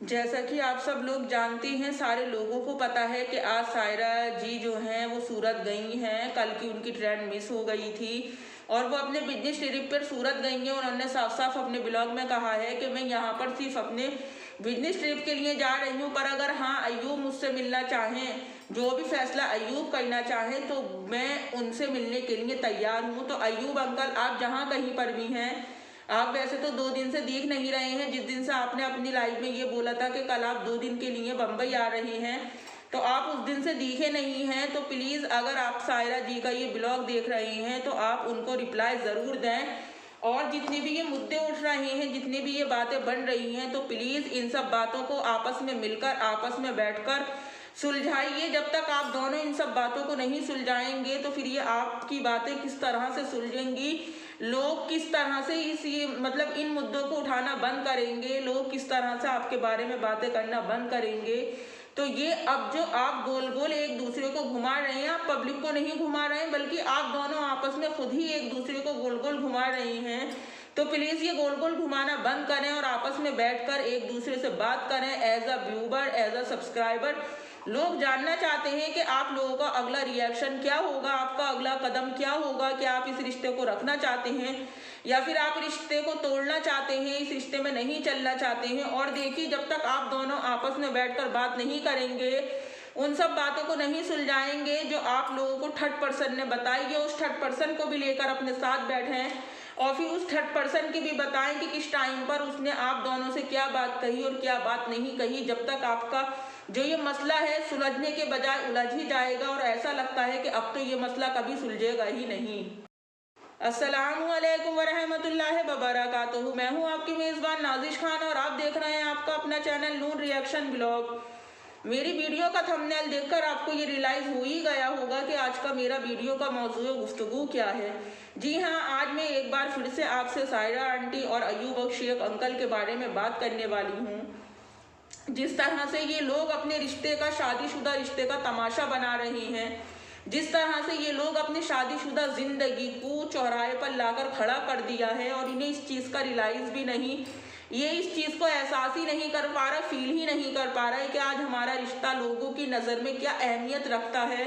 जैसा कि आप सब लोग जानते हैं, सारे लोगों को पता है कि आज सायरा जी जो हैं वो सूरत गई हैं। कल की उनकी ट्रेन मिस हो गई थी और वो अपने बिजनेस ट्रिप पर सूरत गई हैं। उन्होंने साफ साफ अपने ब्लॉग में कहा है कि मैं यहाँ पर सिर्फ अपने बिजनेस ट्रिप के लिए जा रही हूँ, पर अगर हाँ अयूब मुझसे मिलना चाहें, जो भी फैसला अयूब करना चाहें, तो मैं उनसे मिलने के लिए तैयार हूँ। तो अयूब अंकल, आप जहाँ कहीं पर भी हैं, आप वैसे तो 2 दिन से दिख नहीं रहे हैं। जिस दिन से आपने अपनी लाइफ में ये बोला था कि कल आप 2 दिन के लिए बम्बई आ रहे हैं, तो आप उस दिन से दिखे नहीं हैं। तो प्लीज़, अगर आप सायरा जी का ये ब्लॉग देख रहे हैं तो आप उनको रिप्लाई ज़रूर दें। और जितने भी ये मुद्दे उठ रहे हैं, जितनी भी ये बातें बन रही हैं, तो प्लीज़ इन सब बातों को आपस में मिलकर, आपस में बैठकर सुलझाइए। जब तक आप दोनों इन सब बातों को नहीं सुलझाएंगे तो फिर ये आपकी बातें किस तरह से सुलझेंगी, लोग किस तरह से ये मतलब इन मुद्दों को उठाना बंद करेंगे, लोग किस तरह से आपके बारे में बातें करना बंद करेंगे। तो ये अब जो आप गोल गोल एक दूसरे को घुमा रहे हैं, आप पब्लिक को नहीं घुमा रहे हैं, बल्कि आप दोनों आपस में खुद ही एक दूसरे को गोल गोल घुमा रहे हैं। तो प्लीज़ ये गोल गोल घुमाना बंद करें और आपस में बैठकर एक दूसरे से बात करें। As a viewer, as a subscriber, लोग जानना चाहते हैं कि आप लोगों का अगला रिएक्शन क्या होगा, आपका अगला कदम क्या होगा। क्या आप इस रिश्ते को रखना चाहते हैं या फिर आप रिश्ते को तोड़ना चाहते हैं, इस रिश्ते में नहीं चलना चाहते हैं। और देखिए, जब तक आप दोनों आपस में बैठकर बात नहीं करेंगे, उन सब बातों को नहीं सुलझाएंगे जो आप लोगों को थर्ड पर्सन ने बताई है, उस थर्ड पर्सन को भी लेकर अपने साथ बैठें और फिर उस थर्ड पर्सन की भी बताएं कि किस टाइम पर उसने आप दोनों से क्या बात कही और क्या बात नहीं कही। जब तक आपका जो ये मसला है सुलझने के बजाय उलझ ही जाएगा और ऐसा लगता है कि अब तो ये मसला कभी सुलझेगा ही नहीं। अस्सलामुअलैकुम वरहमतुल्लाहि वबरकातुहू। मैं हूँ आपकी मेज़बान नाजिश खान और आप देख रहे हैं आपका अपना चैनल नून रिएक्शन ब्लॉग। मेरी वीडियो का थंबनेल देखकर आपको ये रियलाइज़ हो ही गया होगा कि आज का मेरा वीडियो का मौजूद गुफ्तगू क्या है। जी हाँ, आज मैं एक बार फिर से आपसे सायरा आंटी और अयूब शेख अंकल के बारे में बात करने वाली हूँ। जिस तरह से ये लोग अपने रिश्ते का, शादीशुदा रिश्ते का तमाशा बना रहे हैं, जिस तरह से ये लोग अपनी शादीशुदा जिंदगी को चौराहे पर लाकर खड़ा कर दिया है और इन्हें इस चीज़ का रियलाइज़ भी नहीं, ये इस चीज़ को एहसास ही नहीं कर पा रहा, फील ही नहीं कर पा रहा है कि आज हमारा रिश्ता लोगों की नज़र में क्या अहमियत रखता है,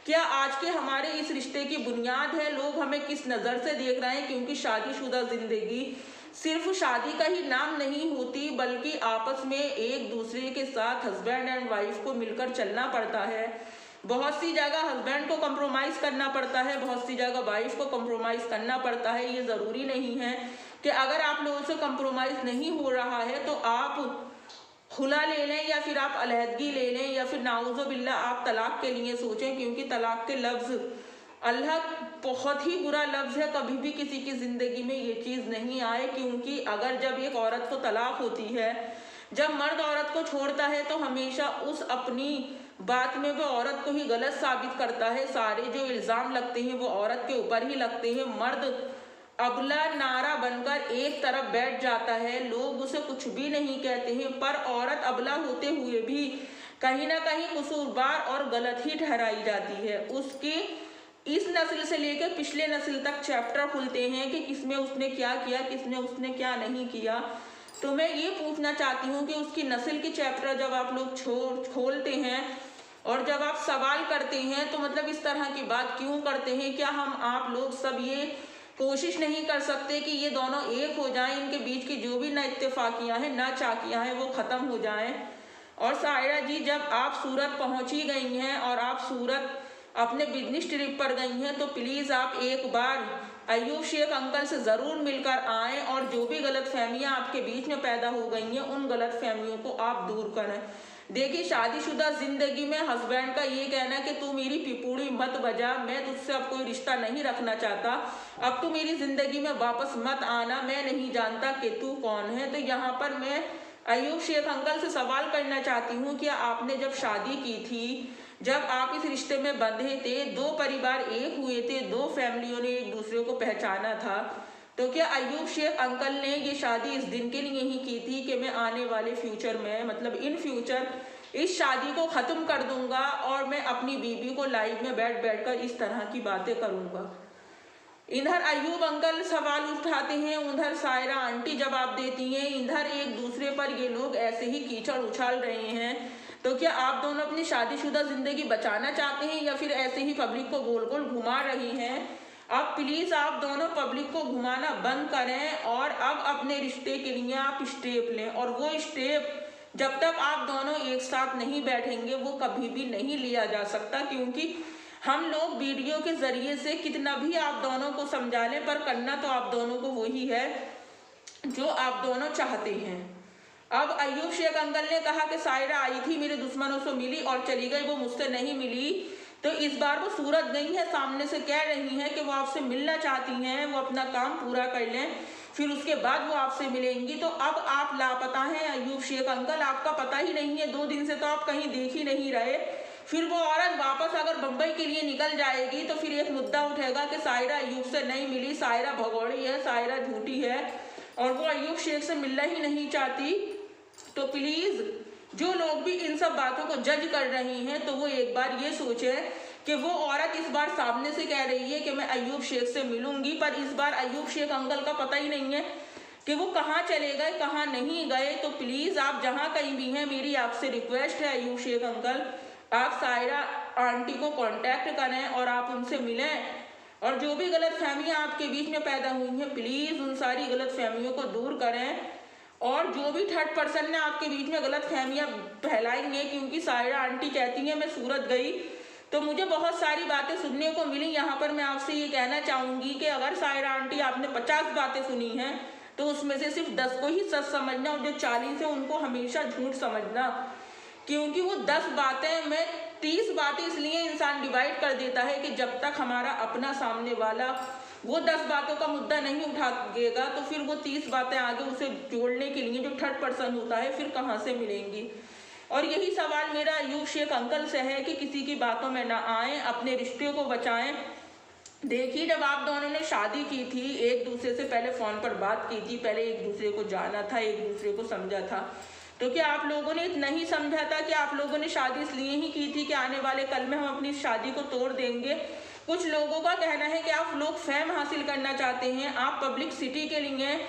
क्या आज के हमारे इस रिश्ते की बुनियाद है, लोग हमें किस नज़र से देख रहे हैं। क्योंकि शादीशुदा ज़िंदगी सिर्फ शादी का ही नाम नहीं होती, बल्कि आपस में एक दूसरे के साथ हस्बैंड एंड वाइफ को मिलकर चलना पड़ता है। बहुत सी जगह हस्बैंड को कम्प्रोमाइज़ करना पड़ता है, बहुत सी जगह वाइफ को कम्प्रोमाइज़ करना पड़ता है। ये ज़रूरी नहीं है कि अगर आप लोगों से कम्प्रोमाइज़ नहीं हो रहा है तो आप खुला ले लें या फिर आप अलहदगी ले लें या फिर नाउज़ु बिल्लाह आप तलाक के लिए सोचें। क्योंकि तलाक के लफ्ज़ अल्लाह बहुत ही बुरा लफ्ज़ है, कभी भी किसी की ज़िंदगी में ये चीज़ नहीं आए। क्योंकि अगर जब एक औरत को तलाक होती है, जब मर्द औरत को छोड़ता है, तो हमेशा उस अपनी बात में वो औरत को ही गलत साबित करता है। सारे जो इल्ज़ाम लगते हैं वो औरत के ऊपर ही लगते हैं। मर्द अबला नारा बनकर एक तरफ बैठ जाता है, लोग उसे कुछ भी नहीं कहते हैं, पर औरत अबला होते हुए भी कहीं ना कहीं कसूरवार और गलत ही ठहराई जाती है। उसके इस नस्ल से लेकर पिछले नस्ल तक चैप्टर खुलते हैं कि किसमें उसने क्या किया, किसने उसने क्या नहीं किया। तो मैं ये पूछना चाहती हूँ कि उसकी नस्ल के चैप्टर जब आप लोग खोलते हैं और जब आप सवाल करते हैं, तो मतलब इस तरह की बात क्यों करते हैं। क्या हम आप लोग सब ये कोशिश नहीं कर सकते कि ये दोनों एक हो जाएं, इनके बीच की जो भी ना इत्तेफाकियाँ हैं, ना चाकियाँ हैं, वो ख़त्म हो जाएं। और सायरा जी, जब आप सूरत पहुँच ही गई हैं और आप सूरत अपने बिजनेस ट्रिप पर गई हैं, तो प्लीज़ आप एक बार अयूब शेख अंकल से ज़रूर मिलकर आएँ और जो भी गलत फहमियाँ आपके बीच में पैदा हो गई हैं, उन गलत फहमियों को आप दूर करें। देखिए, शादीशुदा ज़िंदगी में हस्बैंड का ये कहना है कि तू मेरी पिपूड़ी मत बजा, मैं तुझसे अब कोई रिश्ता नहीं रखना चाहता, अब तू मेरी ज़िंदगी में वापस मत आना, मैं नहीं जानता कि तू कौन है। तो यहाँ पर मैं अयूब शेख अंकल से सवाल करना चाहती हूँ कि आपने जब शादी की थी, जब आप इस रिश्ते में बंधे थे, दो परिवार एक हुए थे, दो फैमिलियों ने एक दूसरे को पहचाना था, तो क्या अयूब शेख अंकल ने ये शादी इस दिन के लिए ही की थी कि मैं आने वाले फ्यूचर में, मतलब इन फ्यूचर, इस शादी को ख़त्म कर दूंगा और मैं अपनी बीवी को लाइव में बैठ कर इस तरह की बातें करूंगा। इधर अयूब अंकल सवाल उठाते हैं, उधर सायरा आंटी जवाब देती हैं, इधर एक दूसरे पर ये लोग ऐसे ही कीचड़ उछाल रहे हैं। तो क्या आप दोनों अपनी शादीशुदा जिंदगी बचाना चाहते हैं या फिर ऐसे ही पब्लिक को गोल गोल घुमा रही हैं? अब प्लीज आप दोनों पब्लिक को घुमाना बंद करें और अब अपने रिश्ते के लिए आप स्टेप लें, और वो स्टेप जब तक आप दोनों एक साथ नहीं बैठेंगे वो कभी भी नहीं लिया जा सकता, क्योंकि हम लोग वीडियो के जरिए से कितना भी आप दोनों को समझा लें पर करना तो आप दोनों को वही है जो आप दोनों चाहते हैं। अब अयूब शेख अंकल ने कहा कि सायरा आई थी, मेरे दुश्मनों से मिली और चली गई, वो मुझसे नहीं मिली। तो इस बार वो सूरत गई है, सामने से कह रही हैं कि वो आपसे मिलना चाहती हैं, वो अपना काम पूरा कर लें फिर उसके बाद वो आपसे मिलेंगी। तो अब आप लापता हैं अयूब शेख अंकल, आपका पता ही नहीं है, 2 दिन से तो आप कहीं देख ही नहीं रहे। फिर वो औरत वापस अगर बम्बई के लिए निकल जाएगी तो फिर एक मुद्दा उठेगा कि सायरा अयूब से नहीं मिली, सायरा भगोड़ी है, सायरा झूठी है और वो अयूब शेख से मिलना ही नहीं चाहती। तो प्लीज जो लोग भी इन सब बातों को जज कर रही हैं तो वो एक बार ये सोचें कि वो औरत इस बार सामने से कह रही है कि मैं अयूब शेख से मिलूंगी, पर इस बार अयूब शेख अंकल का पता ही नहीं है कि वो कहाँ चले गए कहाँ नहीं गए। तो प्लीज आप जहाँ कहीं भी हैं, मेरी आपसे रिक्वेस्ट है अयूब शेख अंकल, आप सायरा आंटी को कांटेक्ट करें और आप उनसे मिलें, और जो भी गलत फहमियाँ आपके बीच में पैदा हुई हैं प्लीज उन सारी गलत फहमियों को दूर करें। और जो भी थर्ड पर्सन ने आपके बीच में गलत फहमियाँ फैलाएंगे, क्योंकि सायरा आंटी कहती हैं मैं सूरत गई तो मुझे बहुत सारी बातें सुनने को मिली। यहाँ पर मैं आपसे ये कहना चाहूँगी कि अगर सायरा आंटी आपने 50 बातें सुनी हैं तो उसमें से सिर्फ 10 को ही सच समझना और जो 40 है उनको हमेशा झूठ समझना, क्योंकि वो 10 बातें में 30 बातें इसलिए इंसान डिवाइड कर देता है कि जब तक हमारा अपना सामने वाला वो 10 बातों का मुद्दा नहीं उठाएगा तो फिर वो 30 बातें आगे उसे जोड़ने के लिए जो थर्ड पर्सन होता है फिर कहाँ से मिलेंगी। और यही सवाल मेरा अयूब शेख अंकल से है कि किसी की बातों में ना आए, अपने रिश्ते को बचाएं। देखिए जब आप दोनों ने शादी की थी एक दूसरे से पहले फ़ोन पर बात की थी, पहले एक दूसरे को जाना था, एक दूसरे को समझा था, तो क्या आप लोगों ने इतना ही समझा था कि आप लोगों ने शादी इसलिए ही की थी कि आने वाले कल में हम अपनी शादी को तोड़ देंगे? कुछ लोगों का कहना है कि आप लोग फेम हासिल करना चाहते हैं, आप पब्लिक सिटी के लिए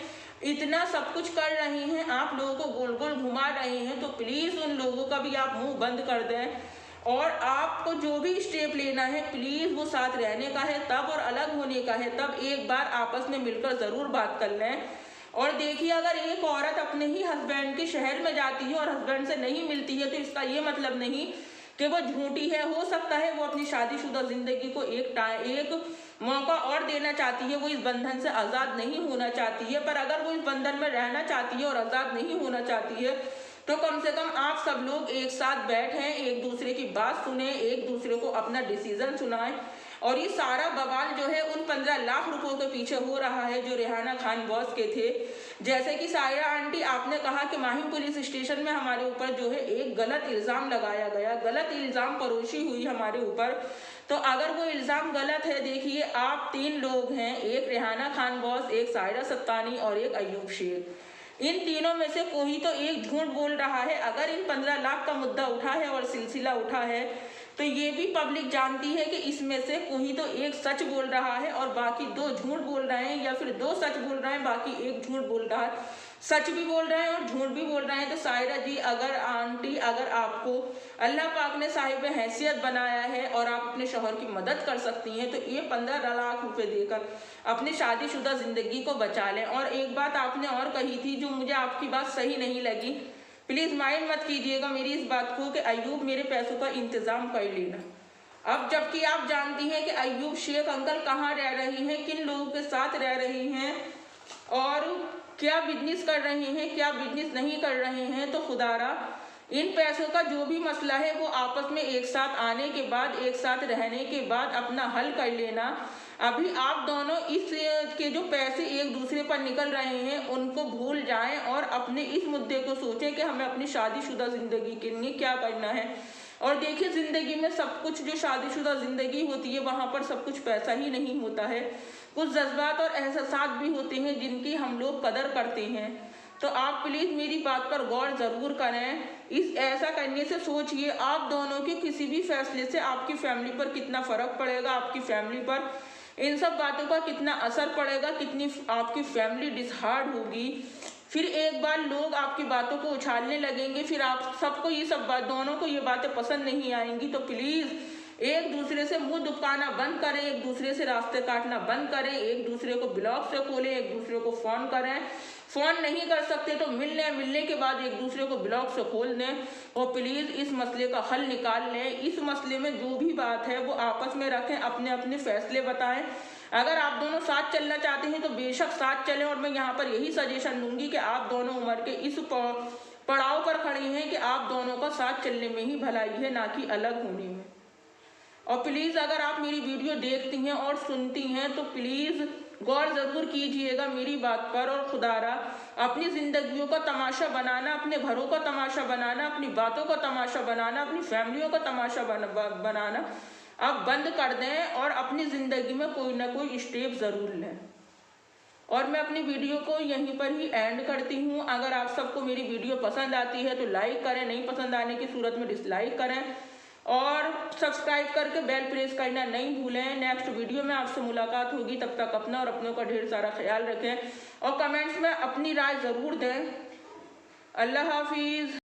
इतना सब कुछ कर रहे हैं, आप लोगों को गोल गोल घुमा रहे हैं। तो प्लीज़ उन लोगों का भी आप मुंह बंद कर दें, और आपको जो भी स्टेप लेना है प्लीज़ वो साथ रहने का है तब और अलग होने का है तब, एक बार आपस में मिलकर ज़रूर बात कर लें। और देखिए अगर एक औरत अपने ही हस्बैंड के शहर में जाती है और हस्बैंड से नहीं मिलती है तो इसका ये मतलब नहीं कि वो झूठी है। हो सकता है वो अपनी शादीशुदा जिंदगी को एक मौका और देना चाहती है, वो इस बंधन से आज़ाद नहीं होना चाहती है। पर अगर वो इस बंधन में रहना चाहती है और आज़ाद नहीं होना चाहती है तो कम से कम आप सब लोग एक साथ बैठें, एक दूसरे की बात सुने, एक दूसरे को अपना डिसीजन सुनाएं। और ये सारा बवाल जो है उन 15 लाख रुपयों के पीछे हो रहा है जो रेहाना खान बॉस के थे। जैसे कि सायरा आंटी आपने कहा कि माहिम पुलिस स्टेशन में हमारे ऊपर जो है एक गलत इल्ज़ाम लगाया गया, गलत इल्ज़ाम परोसी हुई हमारे ऊपर। तो अगर वो इल्ज़ाम गलत है, देखिए आप 3 लोग हैं, एक रेहाना खान बॉस, एक सायरा सत्तानी और एक अयूब शेख। इन तीनों में से कोई तो एक झूठ बोल रहा है। अगर इन 15 लाख का मुद्दा उठा है और सिलसिला उठा है तो ये भी पब्लिक जानती है कि इसमें से कोई तो एक सच बोल रहा है और बाकी 2 झूठ बोल रहे हैं, या फिर 2 सच बोल रहे हैं बाकी एक झूठ बोल रहा है। सच भी बोल रहे हैं और झूठ भी बोल रहे हैं। तो सायरा जी अगर आंटी अगर आपको अल्लाह पाक ने साहिब हैसियत बनाया है और आप अपने शौहर की मदद कर सकती हैं तो ये 15 लाख रुपए देकर अपनी शादीशुदा ज़िंदगी को बचा लें। और एक बात आपने और कही थी जो मुझे आपकी बात सही नहीं लगी, प्लीज़ माइंड मत कीजिएगा मेरी इस बात को कि अयूब मेरे पैसों का इंतज़ाम कर लेना। अब जबकि आप जानती हैं कि अयूब शेख अंकल कहाँ रह रही हैं, किन लोगों के साथ रह रही हैं और क्या बिजनेस कर रहे हैं, क्या बिजनेस नहीं कर रहे हैं। तो खुदारा इन पैसों का जो भी मसला है वो आपस में एक साथ आने के बाद, एक साथ रहने के बाद अपना हल कर लेना। अभी आप दोनों इस के जो पैसे एक दूसरे पर निकल रहे हैं उनको भूल जाएं और अपने इस मुद्दे को सोचें कि हमें अपनी शादीशुदा ज़िंदगी के लिए क्या करना है। और देखिए ज़िंदगी में सब कुछ, जो शादीशुदा ज़िंदगी होती है वहाँ पर सब कुछ पैसा ही नहीं होता है, कुछ जज्बात और एहसास भी होते हैं जिनकी हम लोग कदर करते हैं। तो आप प्लीज़ मेरी बात पर गौर ज़रूर करें। ऐसा करने से सोचिए आप दोनों के किसी भी फैसले से आपकी फैमिली पर कितना फ़र्क पड़ेगा, आपकी फैमिली पर इन सब बातों का कितना असर पड़ेगा, कितनी आपकी फैमिली डिसहार्ड होगी। फिर एक बार लोग आपकी बातों को उछालने लगेंगे, फिर आप सबको ये सब बात, दोनों को ये बातें पसंद नहीं आएंगी। तो प्लीज़ एक दूसरे से मुंह दुबकाना बंद करें, एक दूसरे से रास्ते काटना बंद करें, एक दूसरे को ब्लॉग से खोलें, एक दूसरे को फ़ोन करें। फ़ोन नहीं कर सकते तो मिलने के बाद एक दूसरे को ब्लॉग से खोल दें और प्लीज़ इस मसले का हल निकाल लें। इस मसले में जो भी बात है वो आपस में रखें, अपने अपने फैसले बताएं। अगर आप दोनों साथ चलना चाहते हैं तो बेशक साथ चलें, और मैं यहाँ पर यही सजेशन दूंगी कि आप दोनों उम्र के इस पड़ाव पर खड़े हैं कि आप दोनों का साथ चलने में ही भलाई है, ना कि अलग होने में। और प्लीज़ अगर आप मेरी वीडियो देखती हैं और सुनती हैं तो प्लीज़ गौर ज़रूर कीजिएगा मेरी बात पर, और खुदारा अपनी ज़िंदगियों का तमाशा बनाना, अपने घरों का तमाशा बनाना, अपनी बातों का तमाशा बनाना, अपनी फैमिलियों का तमाशा बनाना आप बंद कर दें और अपनी ज़िंदगी में कोई ना कोई स्टेप ज़रूर लें। और मैं अपनी वीडियो को यहीं पर ही एंड करती हूँ। अगर आप सबको मेरी वीडियो पसंद आती है तो लाइक करें, नहीं पसंद आने की सूरत में डिसलाइक करें, और सब्सक्राइब करके बेल प्रेस करना नहीं भूलें। नेक्स्ट वीडियो में आपसे मुलाकात होगी, तब तक अपना और अपनों का ढेर सारा ख्याल रखें और कमेंट्स में अपनी राय ज़रूर दें। अल्लाह हाफिज़।